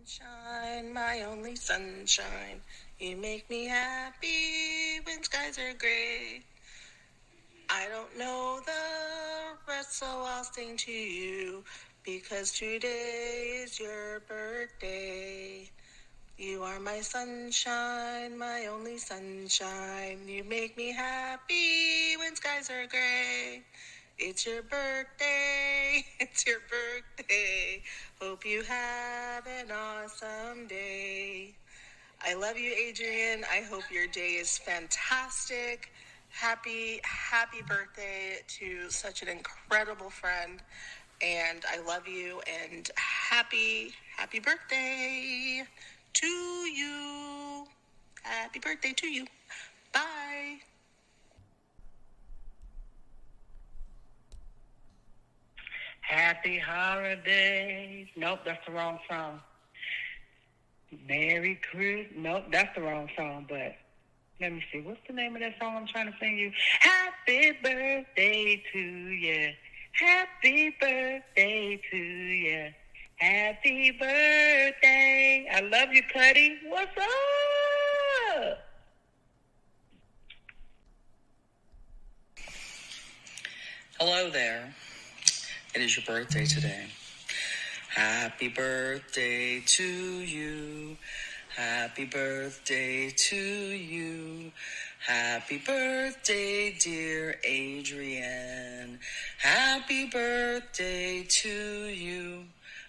Sunshine, my only sunshine. You make me happy when skies are gray. I don't know the rest, so I'll sing to you because today is your birthday. You are my sunshine, my only sunshine. You make me happy when skies are gray. It's your birthday, it's your birthday. Hope you have an awesome day. I love you, Adrian. I hope your day is fantastic. Happy birthday to such an incredible friend. And I love you and happy birthday to you. Happy birthday to you. Bye. Happy holidays. Nope, that's the wrong song. Merry Christmas. Nope, that's the wrong song, but let me see. What's the name of that song I'm trying to sing you? Happy birthday to you. Happy birthday to you. Happy birthday. I love you, Cuddy. What's up? Hello there. It is your birthday today. Happy birthday to you. Happy birthday to you. Happy birthday, dear Adrian. Happy birthday to you.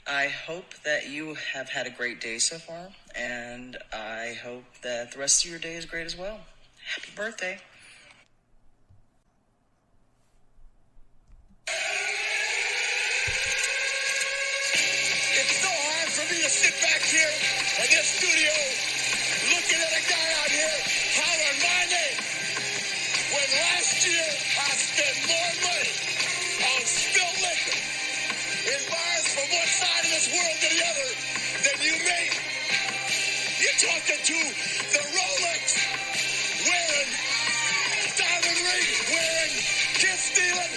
I hope that you have had a great day so far, and I hope that the rest of your day is great as well. Happy birthday. It's so hard for me to sit back here in this studio looking at a guy out here hollering my name when last year I spent more money on spilled liquor in bars from one side of this world to the other than you made. You're talking to the Rolex wearing, diamond ring wearing, kiss stealing,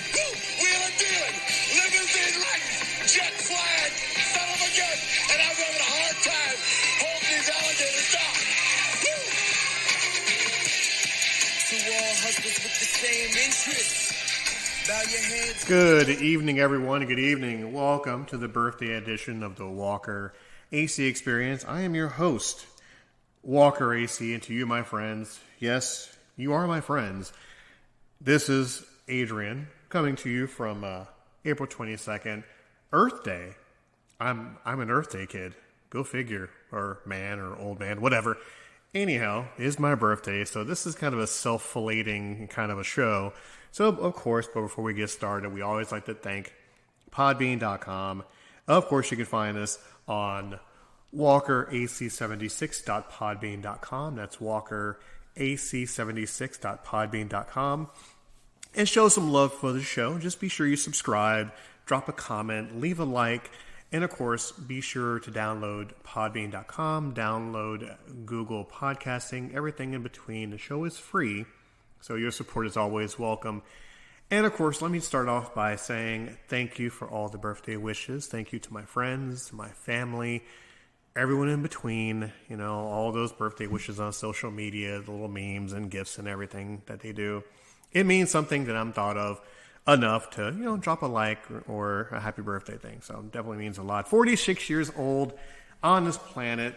wheeling dealing, limousine riding, jet flying, son of a gun, and I'm having a hard time holding these alligators down. Woo! To all husbands with the same interests, bow your heads. Good evening, everyone. Good evening. Welcome to the birthday edition of the Walker AC Experience. I am your host, Walker AC, and to you, my friends, yes, you are my friends. This is Adrian coming to you from April 22nd, Earth Day. I'm an Earth Day kid. Go figure. Or man or old man, whatever. Anyhow, it is my birthday, so this is kind of a self-flating kind of a show. So, of course, but before we get started, we always like to thank Podbean.com. Of course, you can find us on WalkerAC76.podbean.com. That's WalkerAC76.podbean.com. And show some love for the show. Just be sure you subscribe, drop a comment, leave a like, and of course, be sure to download Podbean.com, download Google Podcasting, everything in between. The show is free, so your support is always welcome. And of course, let me start off by saying thank you for all the birthday wishes. Thank you to my friends, to my family, everyone in between, you know, all those birthday wishes on social media, the little memes and gifts and everything that they do. It means something that I'm thought of enough to, you know, drop a like or a happy birthday thing. So it definitely means a lot. 46 years old on this planet.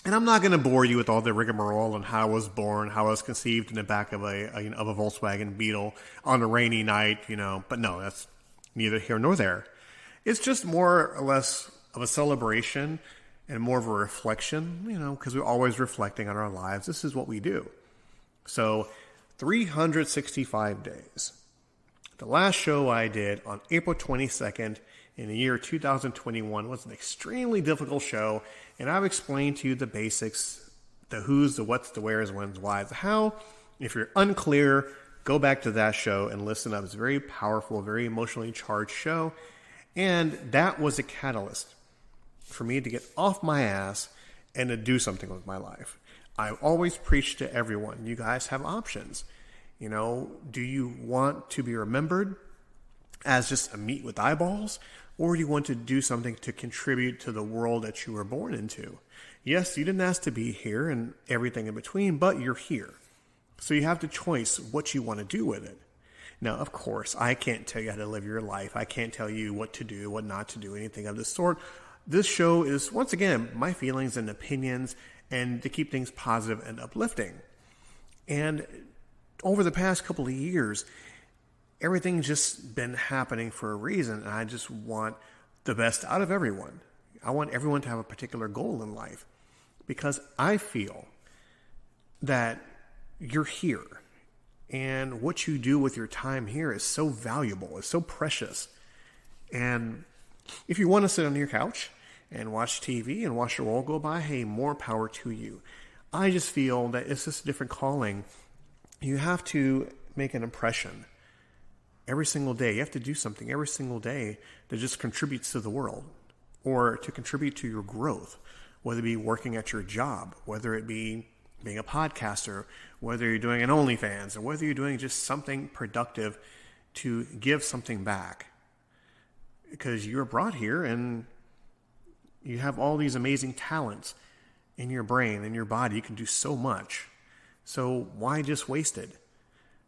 And I'm not going to bore you with all the rigmarole on how I was born, how I was conceived in the back of a Volkswagen Beetle on a rainy night, you know. But no, that's neither here nor there. It's just more or less of a celebration and more of a reflection, you know, because we're always reflecting on our lives. This is what we do. So 365 days. The last show I did on April 22nd in the year 2021 was an extremely difficult show, and I've explained to you the basics, the who's, the what's, the where's, when's, why's, the how. If you're unclear, go back to that show and listen up. It's a very powerful, very emotionally charged show, and that was a catalyst for me to get off my ass and to do something with my life. I always preach to everyone, you guys have options. You know, do you want to be remembered as just a meat with eyeballs, or do you want to do something to contribute to the world that you were born into? Yes, you didn't ask to be here and everything in between, but you're here. So you have the choice what you want to do with it. Now, of course, I can't tell you how to live your life. I can't tell you what to do, what not to do, anything of the sort. This show is, once again, my feelings and opinions, and to keep things positive and uplifting. And over the past couple of years, everything's just been happening for a reason, and I just want the best out of everyone. I want everyone to have a particular goal in life, because I feel that you're here, and what you do with your time here is so valuable, it's so precious. And if you want to sit on your couch and watch TV and watch the world go by, hey, more power to you. I just feel that it's just a different calling. You have to make an impression every single day. You have to do something every single day that just contributes to the world, or to contribute to your growth, whether it be working at your job, whether it be being a podcaster, whether you're doing an OnlyFans, or whether you're doing just something productive to give something back. Because you're brought here and you have all these amazing talents in your brain, in your body. You can do so much. So why just waste it?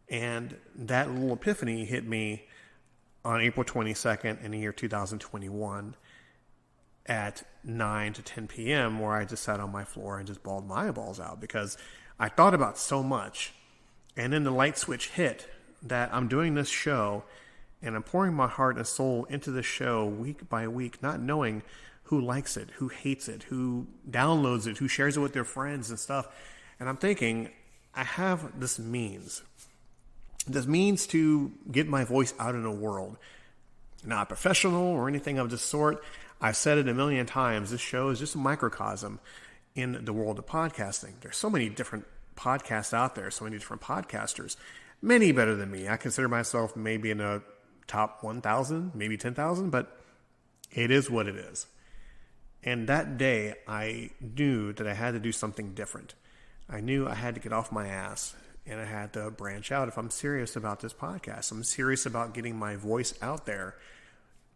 And that little epiphany hit me on April 22nd in the year 2021 at 9 to 10 p.m. where I just sat on my floor and just bawled my eyeballs out, because I thought about so much. And then the light switch hit that I'm doing this show and I'm pouring my heart and soul into the show week by week, not knowing who likes it, who hates it, who downloads it, who shares it with their friends and stuff. And I'm thinking, I have this means. This means to get my voice out in the world. Not professional or anything of the sort. I've said it a million times. This show is just a microcosm in the world of podcasting. There's so many different podcasts out there, so many different podcasters. Many better than me. I consider myself maybe in the top 1,000, maybe 10,000, but it is what it is. And that day, I knew that I had to do something different. I knew I had to get off my ass, and I had to branch out if I'm serious about this podcast. I'm serious about getting my voice out there,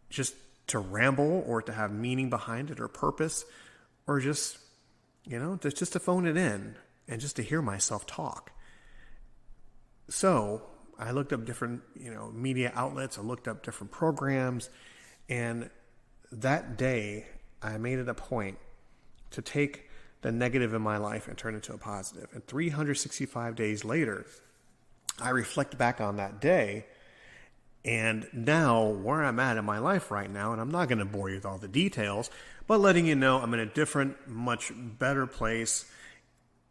just to ramble or to have meaning behind it or purpose, or just, just to phone it in and just to hear myself talk. So I looked up different, media outlets. I looked up different programs, and that day I made it a point to take the negative in my life and turn it into a positive. And 365 days later, I reflect back on that day, and now where I'm at in my life right now, and I'm not going to bore you with all the details, but letting you know I'm in a different, much better place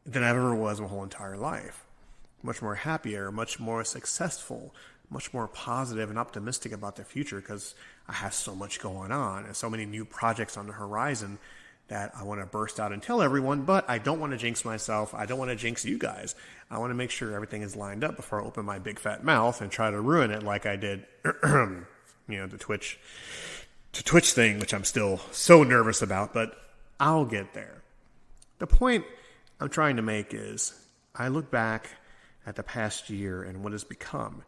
than I ever was my whole entire life. Much more happier, much more successful, much more positive and optimistic about the future, because I have so much going on and so many new projects on the horizon that I want to burst out and tell everyone, but I don't want to jinx myself. I don't want to jinx you guys. I want to make sure everything is lined up before I open my big fat mouth and try to ruin it like I did, the Twitch thing, which I'm still so nervous about, but I'll get there. The point I'm trying to make is I look back at the past year and what has become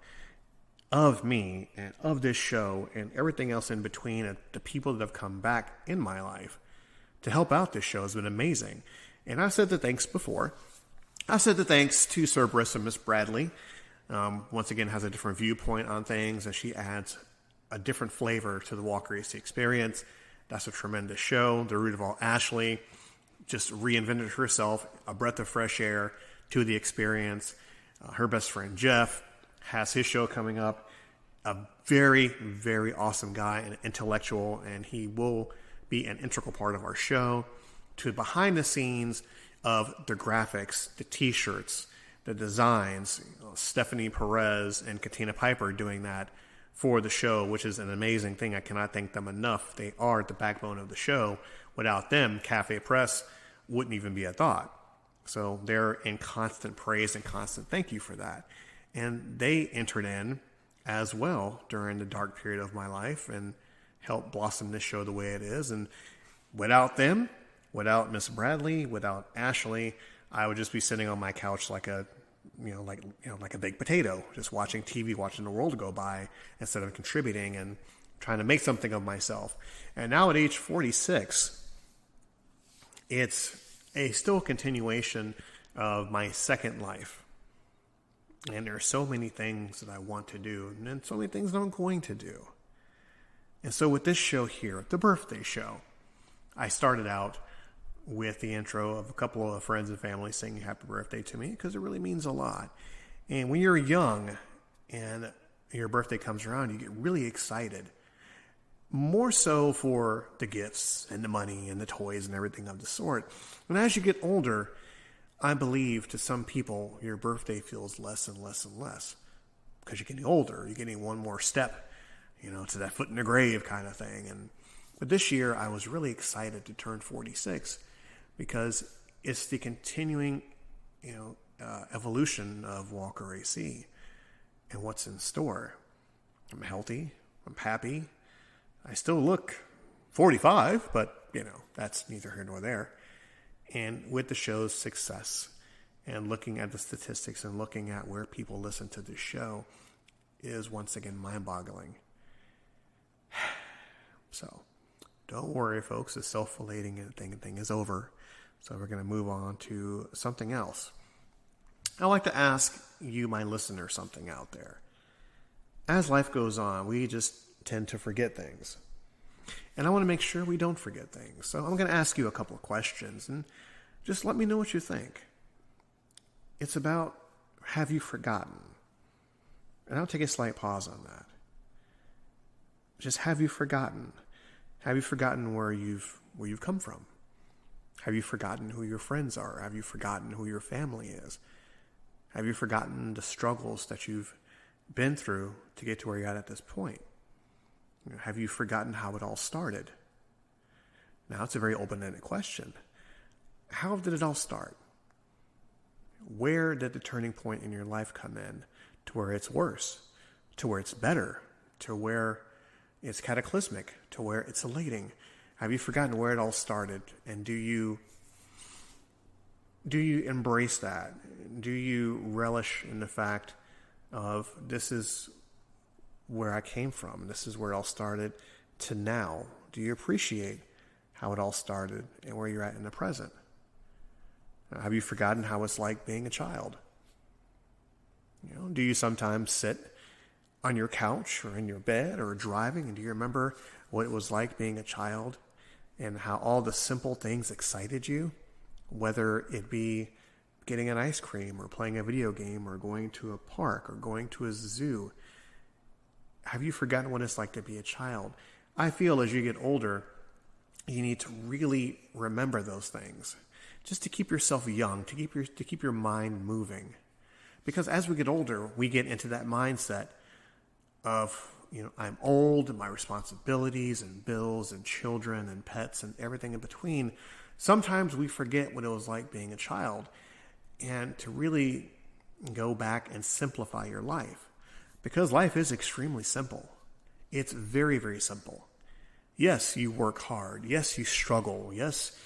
of me and of this show and everything else in between, and the people that have come back in my life to help out this show has been amazing. And I've said the thanks before. I've said the thanks to Cerberus and Miss Bradley. Once again, has a different viewpoint on things, and she adds a different flavor to the Walker AC experience. That's a tremendous show. The root of all, Ashley, just reinvented herself, a breath of fresh air to the experience. Her best friend, Jeff, has his show coming up. A very, very awesome guy and intellectual, and he will be an integral part of our show, to behind the scenes of the graphics, the t-shirts, the designs. Stephanie Perez and Katina Piper doing that for the show, which is an amazing thing. I cannot thank them enough. They are the backbone of the show. Without them, Cafe Press wouldn't even be a thought. So they're in constant praise and constant thank you for that. And they entered in as well during the dark period of my life and help blossom this show the way it is. And without them, without Miss Bradley, without Ashley, I would just be sitting on my couch like a like a baked potato, just watching TV, watching the world go by instead of contributing and trying to make something of myself. And now at age 46, it's still a continuation of my second life. And there are so many things that I want to do, and then so many things that I'm going to do. And so with this show here, the birthday show, I started out with the intro of a couple of friends and family singing happy birthday to me, because it really means a lot. And when you're young and your birthday comes around, you get really excited. More so for the gifts and the money and the toys and everything of the sort. And as you get older, I believe to some people, your birthday feels less and less and less. Because you're getting older, you're getting one more step, to that foot in the grave kind of thing. But this year, I was really excited to turn 46 because it's the continuing, evolution of Walker AC and what's in store. I'm healthy. I'm happy. I still look 45, but, that's neither here nor there. And with the show's success and looking at the statistics and looking at where people listen to this show is once again mind-boggling. So, don't worry, folks. The self-relating thing is over. So we're going to move on to something else. I'd like to ask you, my listener, something out there. As life goes on, we just tend to forget things. And I want to make sure we don't forget things. So I'm going to ask you a couple of questions and just let me know what you think. It's about, have you forgotten? And I'll take a slight pause on that. Just, have you forgotten? Have you forgotten where you've come from? Have you forgotten who your friends are? Have you forgotten who your family is? Have you forgotten the struggles that you've been through to get to where you're at this point? Have you forgotten how it all started? Now, it's a very open-ended question. How did it all start? Where did the turning point in your life come in to where it's worse, to where it's better, to where it's cataclysmic, to where it's elating? Have you forgotten where it all started? And do you embrace that? Do you relish in the fact of, this is where I came from, this is where it all started, to now? Do you appreciate how it all started and where you're at in the present? Have you forgotten how it's like being a child? Do you sometimes sit on your couch or in your bed or driving, and do you remember what it was like being a child and how all the simple things excited you? Whether it be getting an ice cream or playing a video game or going to a park or going to a zoo. Have you forgotten what it's like to be a child? I feel as you get older, you need to really remember those things, just to keep yourself young, to keep your mind moving. Because as we get older, we get into that mindset of, I'm old, and my responsibilities and bills and children and pets and everything in between. Sometimes we forget what it was like being a child, and to really go back and simplify your life. Because life is extremely simple. It's very, very simple. Yes, you work hard. Yes, you struggle. Yes,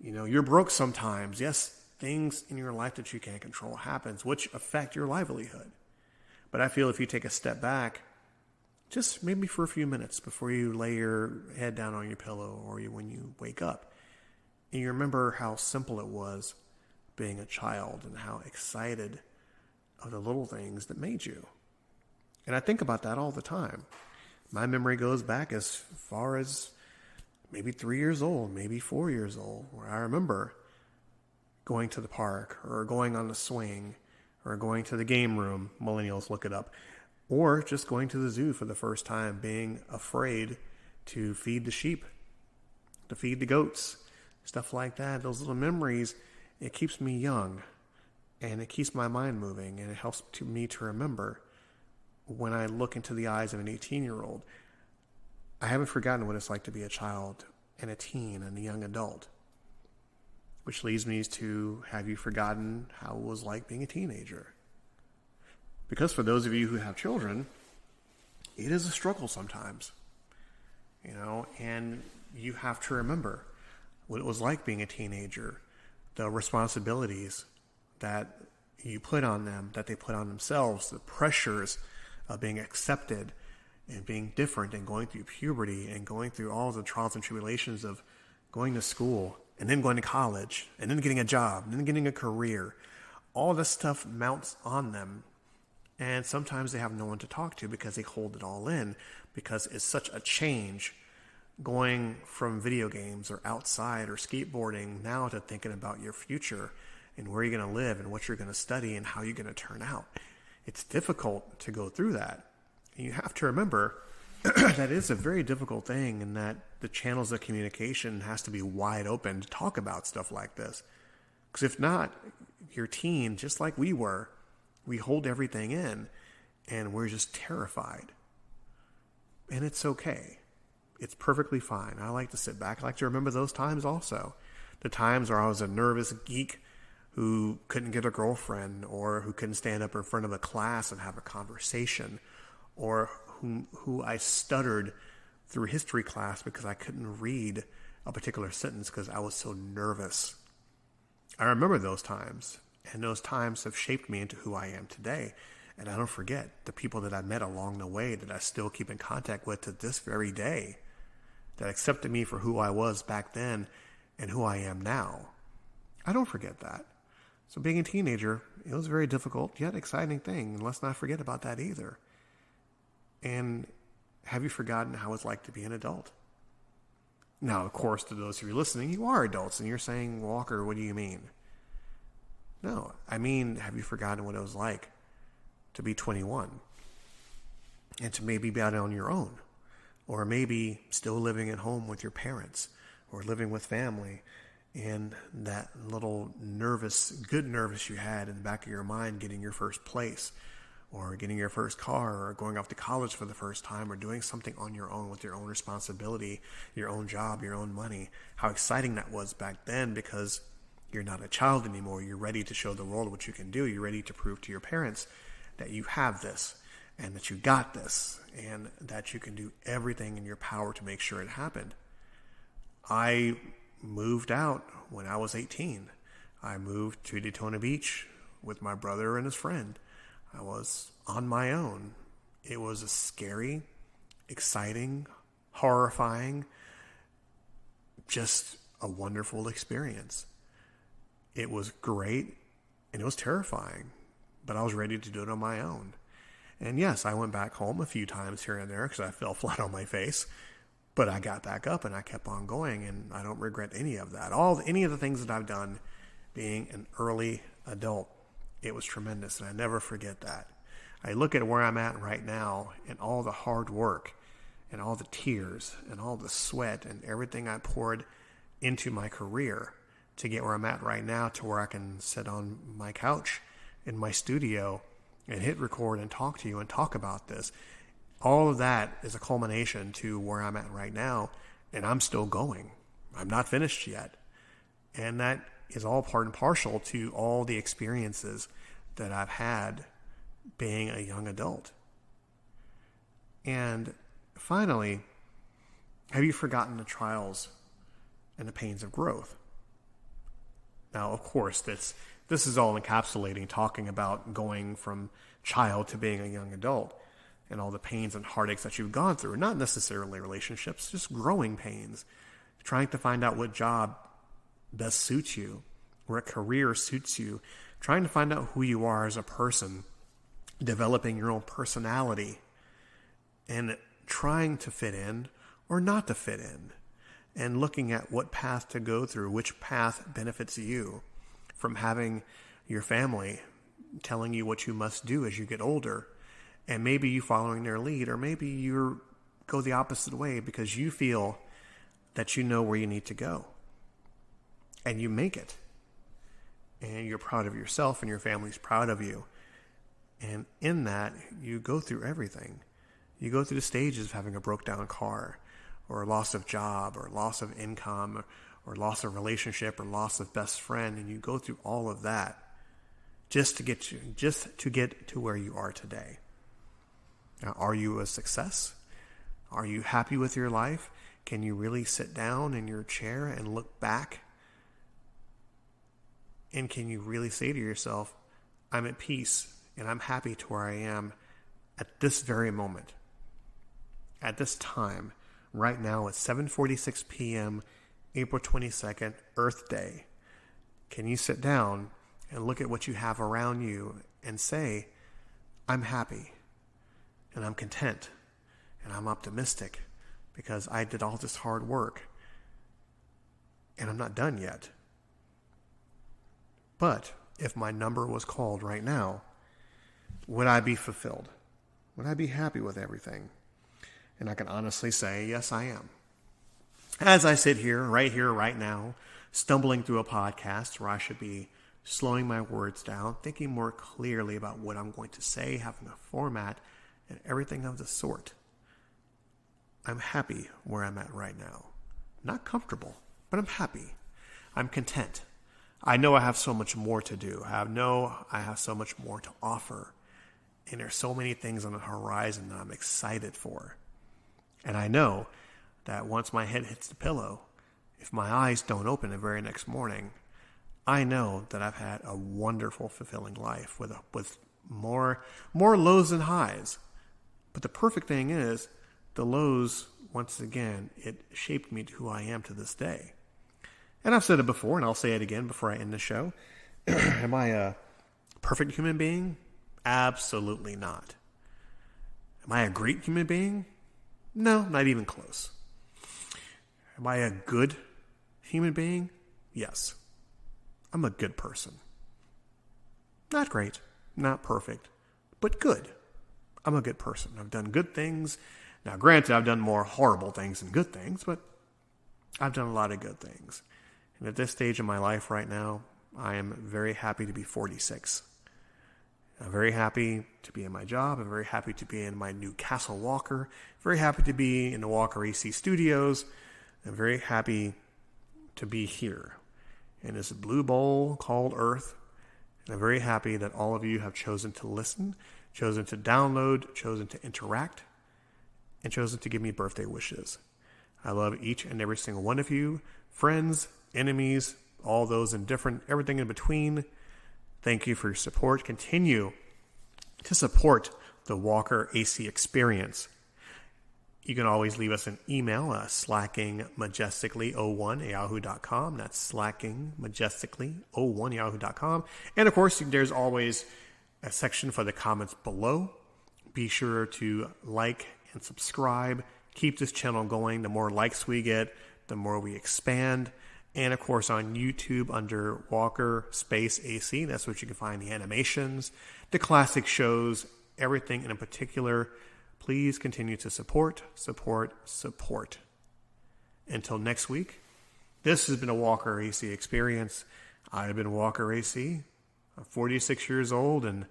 you're broke sometimes. Yes, things in your life that you can't control happens, which affect your livelihood. But I feel if you take a step back, just maybe for a few minutes before you lay your head down on your pillow or when you wake up, and you remember how simple it was being a child and how excited of the little things that made you. And I think about that all the time. My memory goes back as far as maybe 3 years old, maybe 4 years old, where I remember going to the park or going on the swing or going to the game room. Millennials, look it up. Or just going to the zoo for the first time, being afraid to feed the sheep, to feed the goats, stuff like that. Those little memories, it keeps me young and it keeps my mind moving, and it helps me to remember when I look into the eyes of an 18-year-old. I haven't forgotten what it's like to be a child and a teen and a young adult. Which leads me to, have you forgotten how it was like being a teenager? Because for those of you who have children, it is a struggle sometimes. And you have to remember what it was like being a teenager, the responsibilities that you put on them, that they put on themselves, the pressures of being accepted and being different and going through puberty and going through all the trials and tribulations of going to school and then going to college and then getting a job and then getting a career. All this stuff mounts on them. And sometimes they have no one to talk to because they hold it all in, because it's such a change going from video games or outside or skateboarding now to thinking about your future and where you're going to live and what you're going to study and how you're going to turn out. It's difficult to go through that. And you have to remember that is a very difficult thing, and that the channels of communication has to be wide open to talk about stuff like this. Because if not, your teen, just like we were, we hold everything in and we're just terrified. And it's okay. It's perfectly fine. I like to sit back. I like to remember those times also. The times where I was a nervous geek who couldn't get a girlfriend, or who couldn't stand up in front of a class and have a conversation, or who I stuttered through history class because I couldn't read a particular sentence because I was so nervous. I remember those times, and those times have shaped me into who I am today. And I don't forget the people that I met along the way that I still keep in contact with to this very day, that accepted me for who I was back then and who I am now. I don't forget that. So being a teenager, it was a very difficult yet exciting thing. And let's not forget about that either. And have you forgotten how it's like to be an adult? Now, of course, to those of you listening, you are adults, and you're saying, Walker, what do you mean? No, I mean, have you forgotten what it was like to be 21 and to maybe be out on your own, or maybe still living at home with your parents or living with family, and that little good nervous you had in the back of your mind getting your first place, or getting your first car, or going off to college for the first time, or doing something on your own with your own responsibility, your own job, your own money. How exciting that was back then, because you're not a child anymore. You're ready to show the world what you can do. You're ready to prove to your parents that you have this, and that you got this, and that you can do everything in your power to make sure it happened. I moved out when I was 18. I moved to Daytona Beach with my brother and his friend. I was on my own. It was a scary, exciting, horrifying, just a wonderful experience. It was great, and it was terrifying, but I was ready to do it on my own. And yes, I went back home a few times here and there because I fell flat on my face, but I got back up and I kept on going, and I don't regret any of that. Any of the things that I've done being an early adult, it was tremendous, and I never forget that. I look at where I'm at right now, and all the hard work and all the tears and all the sweat and everything I poured into my career to get where I'm at right now, to where I can sit on my couch in my studio and hit record and talk to you and talk about this. All of that is a culmination to where I'm at right now, and I'm still going. I'm not finished yet. And that is all part and parcel to all the experiences that I've had being a young adult. And finally, have you forgotten the trials and the pains of growth? Now, of course, this is all encapsulating talking about going from child to being a young adult and all the pains and heartaches that you've gone through. Not necessarily relationships, just growing pains. Trying to find out what job best suits you, what career suits you. Trying to find out who you are as a person. Developing your own personality. And trying to fit in or not to fit in. And looking at what path to go through, which path benefits you from having your family telling you what you must do as you get older. And maybe you following their lead, or maybe you go the opposite way because you feel that you know where you need to go. And you make it. And you're proud of yourself, and your family's proud of you. And in that, you go through everything. You go through the stages of having a broke down car, or loss of job, or loss of income, or loss of relationship, or loss of best friend, and you go through all of that just to get to where you are today. Now, are you a success? Are you happy with your life? Can you really sit down in your chair and look back? And can you really say to yourself, I'm at peace and I'm happy to where I am at this very moment. At this time, right now it's 7:46 p.m., April 22nd, Earth Day. Can you sit down and look at what you have around you and say, I'm happy and I'm content and I'm optimistic because I did all this hard work and I'm not done yet. But if my number was called right now, would I be fulfilled? Would I be happy with everything? And I can honestly say, yes, I am. As I sit here, right now, stumbling through a podcast where I should be slowing my words down, thinking more clearly about what I'm going to say, having a format, and everything of the sort. I'm happy where I'm at right now. Not comfortable, but I'm happy. I'm content. I know I have so much more to do. I have so much more to offer. And there's so many things on the horizon that I'm excited for. And I know that once my head hits the pillow, if my eyes don't open the very next morning, I know that I've had a wonderful, fulfilling life with more lows than highs. But the perfect thing is, the lows, once again, it shaped me to who I am to this day. And I've said it before, and I'll say it again before I end the show. Am I a perfect human being? Absolutely not. Am I a great human being? No, not even close. Am I a good human being? Yes. I'm a good person. Not great, not perfect, but good. I'm a good person. I've done good things. Now, granted, I've done more horrible things than good things, but I've done a lot of good things. And at this stage of my life right now, I am very happy to be 46. I'm very happy to be in my job. I'm very happy to be in my new Castle Walker. Very happy to be in the Walker AC Studios. I'm very happy to be here in this blue bowl called Earth. And I'm very happy that all of you have chosen to listen, chosen to download, chosen to interact, and chosen to give me birthday wishes. I love each and every single one of you, friends, enemies, all those indifferent, everything in between. Thank you for your support. Continue to support the Walker AC experience. You can always leave us an email, slackingmajestically01@yahoo.com. That's slackingmajestically01@yahoo.com. And of course, there's always a section for the comments below. Be sure to like and subscribe. Keep this channel going. The more likes we get, the more we expand. And of course on YouTube under Walker Space AC, that's what you can find the animations, the classic shows, everything in particular. Please continue to support. Until next week, this has been a Walker AC experience. I've been Walker AC. I'm 46 years old and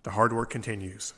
the hard work continues.